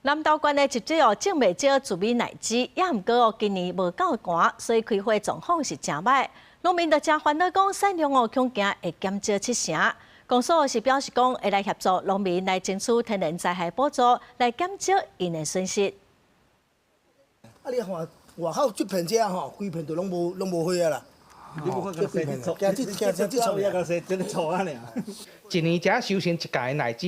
南投縣的一隻種袂少糯米奶子，也毋過今年無夠寒，所以開花狀況是真歹。農民就真煩惱講產量恐驚會減少7成。公所是表示講會來協助農民來爭取天然災害補助，來減少因的損失。啊，你看外口這片遮吼，規片都攏無花啊啦。你無看這片，驚這草也個生，真個草啊爾。一年才收成一屆的奶子，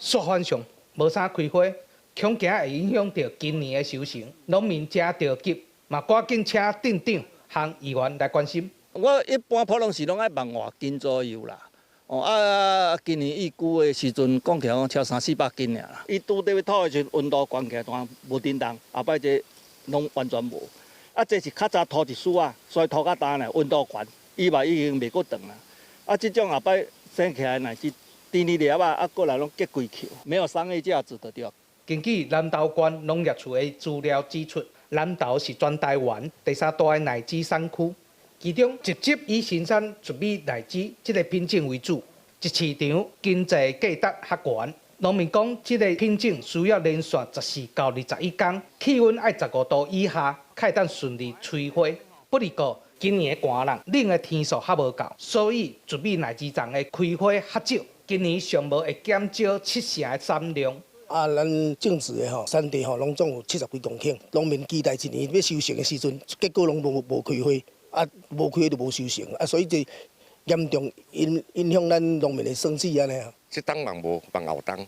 速反上無啥開花。恐驚會影響到今年的收成，農民真着急，嘛趕緊請鎮長和議員來關心。我一般普通是攏愛望外斤左右啦。今年預估的時陣，講起來講超300-400斤爾啦。伊拄得要吐的時陣，溫度關起來當無叮當，後擺這攏完全無。這是較早吐一絲啊，所以吐較重呢，溫度懸，伊嘛已經袂過長啦。這種後擺生起來乃是甜哩粒啊，過來攏結規去，沒有商業價值的對。根據南投縣農業處的資料指出，南投是全台灣第3大的奶子產區，其中直接以生產糯米奶子這個品種為主，一市場經濟價值較懸。農民講，這個品種需要連續14到21天，氣溫愛15度以下，才會當順利催花。不過今年的寒冷，冷的天數還無夠，所以糯米奶子種的開花較少，今年尚無會減少7成的產量。咱種植的產地攏總有70幾公頃，農民期待一年要收成的時陣，結果攏無開花，無開花就無收成，所以這嚴重影響咱農民的生計安尼。這當然無放後當，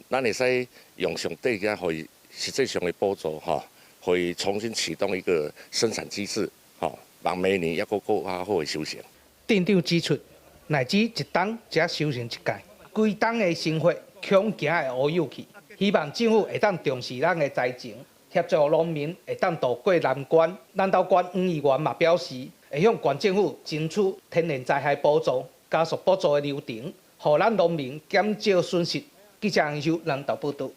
咱會使用上帝個可以實際上的補助可以重新啟動一個生產機制，讓每年也更好的收成。鎮長指出，奶子一冬才收成一屆，規冬的生活恐驚會烏有去。希望政府會當重視咱的災情，協助農民會當渡過難關。南投縣黃議員嘛表示，會向縣政府爭取天然災害補助，加速補助的流程，讓咱農民減少損失。記者楊秀南投報道。